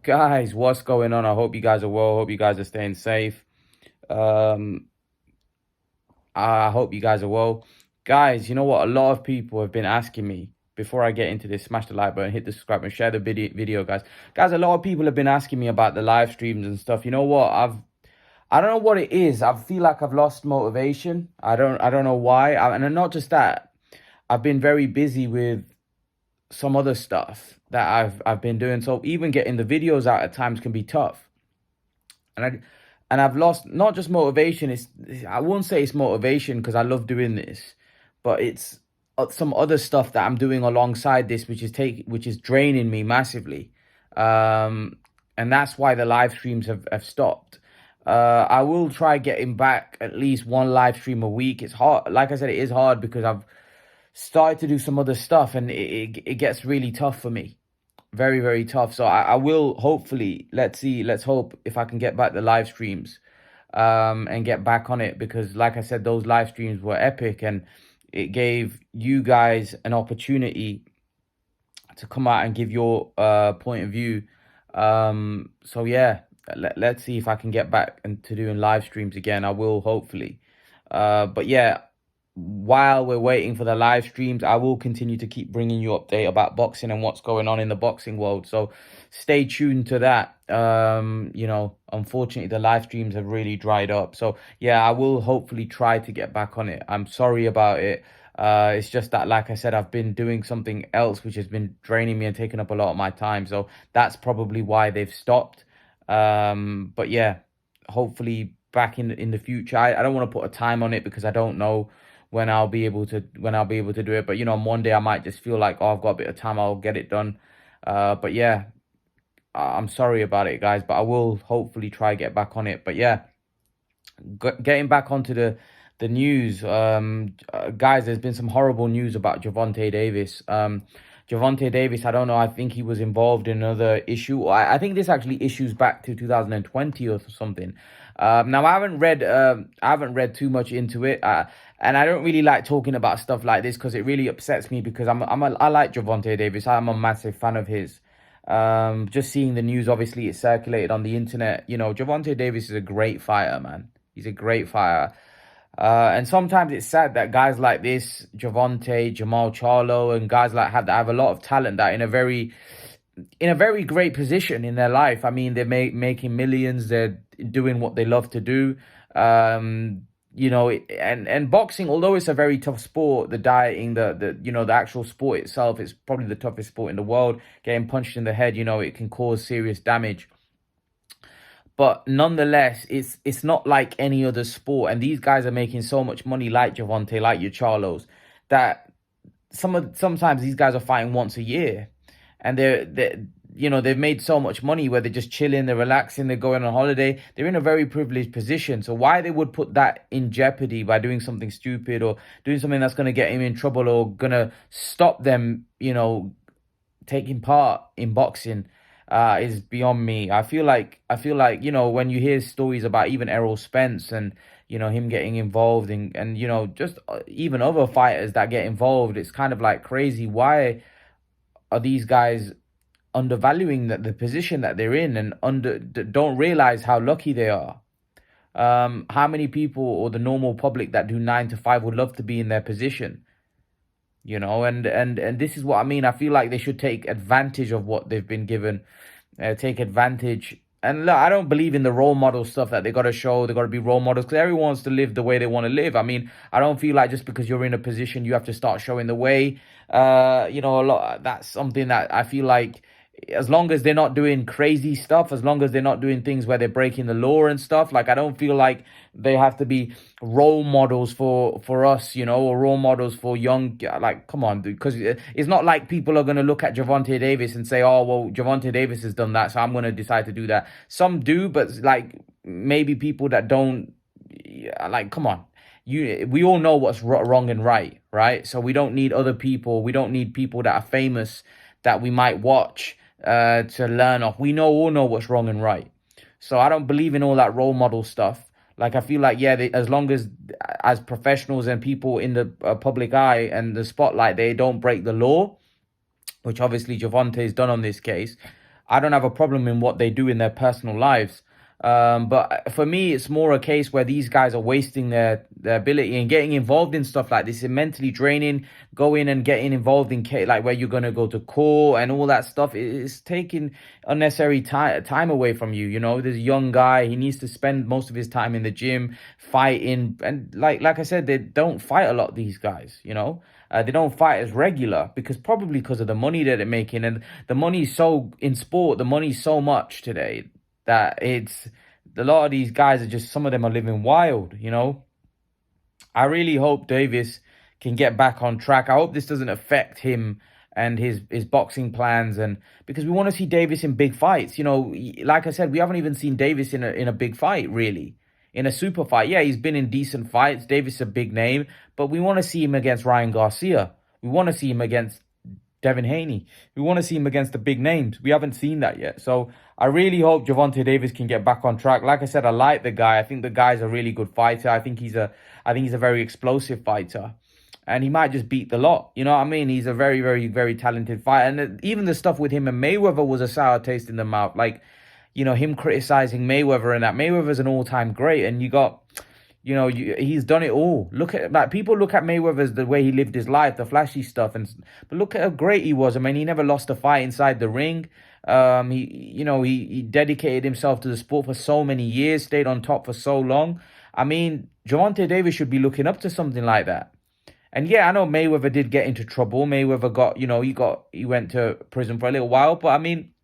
Guys, what's going on? I hope you guys are well. Hope you guys are staying safe. Um, I hope you guys are well. Guys, you know what? A lot of people have been asking me before I get into this, smash the like button, hit the subscribe and share the video, guys. Guys, a lot of people have been asking me about the live streams and stuff. You know what? I don't know what it is. I feel like I've lost motivation. I don't know why. And not just that. I've been very busy with some other stuff that I've been doing. So even getting the videos out at times can be tough. And I've lost not just motivation. I won't say it's motivation because I love doing this, but it's some other stuff that I'm doing alongside this, which is draining me massively. And that's why the live streams have stopped. I will try getting back at least one live stream a week. It's hard. Like I said, it is hard because I've started to do some other stuff and it gets really tough for me. Very, very tough. So I will hopefully, let's see, let's hope if I can get back the live streams and get back on it because like I said, those live streams were epic and it gave you guys an opportunity to come out and give your point of view. So yeah, let's see if I can get back into doing live streams again. I will hopefully. But yeah, while we're waiting for the live streams, I will continue to keep bringing you update about boxing and what's going on in the boxing world. So stay tuned to that. Unfortunately, the live streams have really dried up. So yeah, I will hopefully try to get back on it. I'm sorry about it. It's just that, like I said, I've been doing something else which has been draining me and taking up a lot of my time. So that's probably why they've stopped. But yeah, hopefully back in the future. I don't want to put a time on it because I don't know when I'll be able to do it. But on one day I might just feel like, oh, I've got a bit of time, I'll get it done. But yeah, I'm sorry about it, guys, but I will hopefully try get back on it. But yeah, getting back onto the news, guys, there's been some horrible news about Gervonta Davis. Gervonta Davis, I don't know, I think he was involved in another issue. I think this actually issues back to 2020 or something. Now I haven't read too much into it, and I don't really like talking about stuff like this because it really upsets me because I like Gervonta Davis. I'm a massive fan of his. Just seeing the news, obviously, it circulated on the internet. Gervonta Davis is a great fighter, man. He's a great fighter. And sometimes it's sad that guys like this, Gervonta, Jamal Charlo, and guys like that have a lot of talent that in a very great position in their life. I mean, they're making millions. They're doing what they love to do. And boxing, although it's a very tough sport, the dieting, the actual sport itself is probably the toughest sport in the world. Getting punched in the head, it can cause serious damage. But nonetheless, it's not like any other sport. And these guys are making so much money, like Gervonta, like your Charlos, that sometimes these guys are fighting once a year, and they've made so much money where they're just chilling, they're relaxing, they're going on holiday. They're in a very privileged position. So why they would put that in jeopardy by doing something stupid or doing something that's going to get him in trouble or going to stop them, taking part in boxing is beyond me. I feel like when you hear stories about even Errol Spence and him getting involved and just even other fighters that get involved, it's kind of like crazy. Why are these guys undervaluing the position that they're in and don't realize how lucky they are? How many people or the normal public that do 9 to 5 would love to be in their position? And this is what I mean. I feel like they should take advantage of what they've been given, take advantage. And look, I don't believe in the role model stuff that they got to show, they got to be role models because everyone wants to live the way they want to live. I mean, I don't feel like just because you're in a position you have to start showing the way. A lot, that's something that I feel like, as long as they're not doing crazy stuff, as long as they're not doing things where they're breaking the law and stuff, like I don't feel like they have to be role models for us, or role models for young. Like, come on, dude, because it's not like people are going to look at Gervonta Davis and say, oh well, Gervonta Davis has done that, so I'm going to decide to do that. Some do, but like maybe people that don't, like, come on. We all know what's wrong and right? So we don't need other people. We don't need people that are famous that we might watch to learn off. We all know what's wrong and right. So I don't believe in all that role model stuff. Like, I feel like, yeah, as long as professionals and people in the public eye and the spotlight, they don't break the law, which obviously Gervonta has done on this case. I don't have a problem in what they do in their personal lives. But for me, it's more a case where these guys are wasting their ability and getting involved in stuff like this. It's mentally draining, going and getting involved in like where you're gonna go to court and all that stuff. It's taking unnecessary time away from you. You know, there's a young guy. He needs to spend most of his time in the gym fighting, and like I said, they don't fight a lot. These guys, you know. They don't fight as regular probably because of the money that they're making, and the money is so in sport. The money's so much today that it's a lot of these guys are just, some of them are living wild. You know, I really hope Davis can get back on track. I hope this doesn't affect him and his boxing plans, and because we want to see Davis in big fights. You know, like I said, we haven't even seen Davis in a big fight really. In a super fight. Yeah, he's been in decent fights. Davis is a big name, but we want to see him against Ryan Garcia. We want to see him against Devin Haney. We want to see him against the big names. We haven't seen that yet. So I really hope Gervonta Davis can get back on track. Like I said, I like the guy. I think the guy's a really good fighter. I think he's a very explosive fighter. And he might just beat the lot. You know what I mean? He's a very, very, very talented fighter. And even the stuff with him and Mayweather was a sour taste in the mouth. Like, you know, him criticizing Mayweather and that. Mayweather's an all-time great, and you got, you know, he's done it all. Look at, like, people look at Mayweather as the way he lived his life, the flashy stuff, but look at how great he was. I mean, he never lost a fight inside the ring. He dedicated himself to the sport for so many years, stayed on top for so long. I mean, Gervonta Davis should be looking up to something like that. And yeah, I know Mayweather did get into trouble. Mayweather got, you know, he went to prison for a little while, but I mean,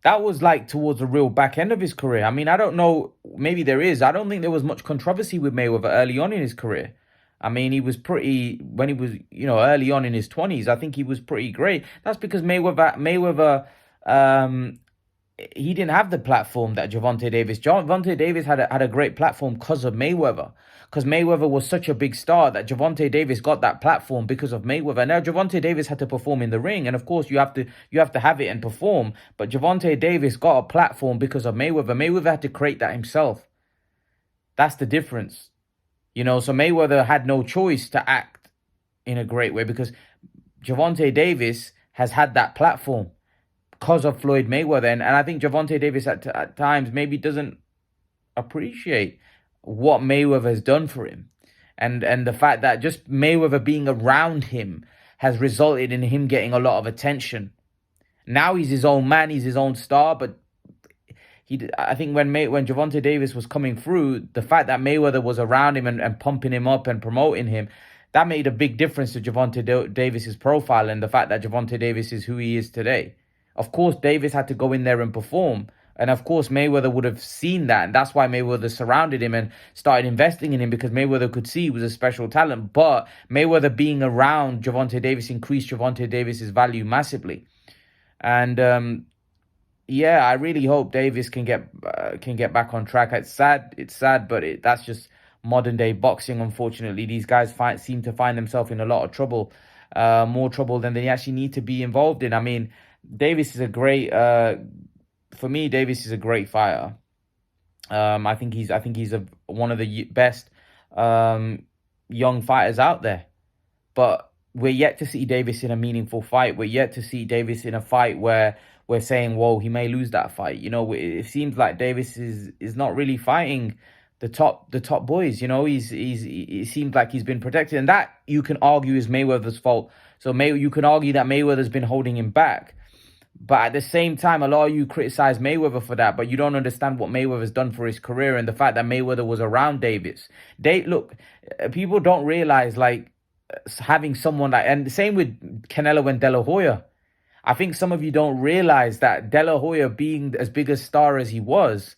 that was like towards the real back end of his career. I mean, I don't know. Maybe there is. I don't think there was much controversy with Mayweather early on in his career. I mean, he was pretty, when he was, you know, early on in his 20s, I think he was pretty great. That's because Mayweather, he didn't have the platform that Gervonta Davis. Gervonta Davis had a great platform because of Mayweather. Because Mayweather was such a big star that Gervonta Davis got that platform because of Mayweather. Now Gervonta Davis had to perform in the ring, and of course you have to have it and perform. But Gervonta Davis got a platform because of Mayweather. Mayweather had to create that himself. That's the difference. You know, so Mayweather had no choice to act in a great way because Gervonta Davis has had that platform because of Floyd Mayweather. And I think Gervonta Davis at times maybe doesn't appreciate what Mayweather has done for him. And the fact that just Mayweather being around him has resulted in him getting a lot of attention. Now he's his own man, he's his own star, but I think when Gervonta Davis was coming through, the fact that Mayweather was around him and pumping him up and promoting him, that made a big difference to Gervonta Davis's profile and the fact that Gervonta Davis is who he is today. Of course, Davis had to go in there and perform. And of course, Mayweather would have seen that. And that's why Mayweather surrounded him and started investing in him, because Mayweather could see he was a special talent. But Mayweather being around Gervonta Davis increased Gervonta Davis's value massively. And yeah, I really hope Davis can get back on track. It's sad, but that's just modern day boxing. Unfortunately, these guys seem to find themselves in a lot of trouble, more trouble than they actually need to be involved in. I mean, Davis is a great, for me, Davis is a great fighter. I think he's one of the best young fighters out there. But we're yet to see Davis in a meaningful fight. We're yet to see Davis in a fight where we're saying, whoa, he may lose that fight. You know, it seems like Davis is not really fighting the top boys. You know, it seems like he's been protected, and that you can argue is Mayweather's fault. So you can argue that Mayweather's been holding him back. But at the same time, a lot of you criticize Mayweather for that, but you don't understand what Mayweather's done for his career and the fact that Mayweather was around Davis. Look, people don't realize, like, having someone like, and the same with Canelo and De La Hoya. I think some of you don't realize that De La Hoya being as big a star as he was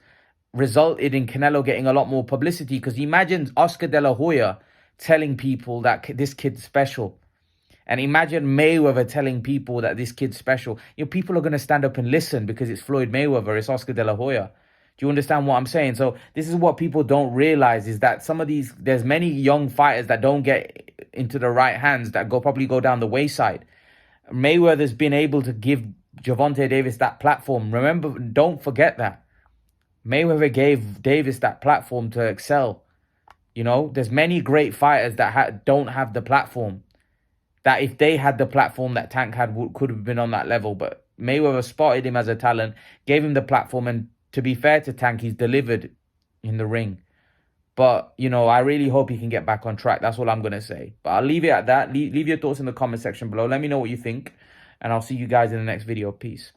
resulted in Canelo getting a lot more publicity, because imagine Oscar De La Hoya telling people that this kid's special. And imagine Mayweather telling people that this kid's special. You know, people are going to stand up and listen because it's Floyd Mayweather, it's Oscar De La Hoya. Do you understand what I'm saying? So this is what people don't realize, is that there's many young fighters that don't get into the right hands, that probably go down the wayside. Mayweather's been able to give Gervonta Davis that platform. Remember, don't forget that. Mayweather gave Davis that platform to excel. You know, there's many great fighters that don't have the platform. That if they had the platform that Tank had, could have been on that level. But Mayweather spotted him as a talent, gave him the platform, and to be fair to Tank, he's delivered in the ring. But, you know, I really hope he can get back on track. That's all I'm going to say. But I'll leave it at that. Leave your thoughts in the comment section below. Let me know what you think. And I'll see you guys in the next video. Peace.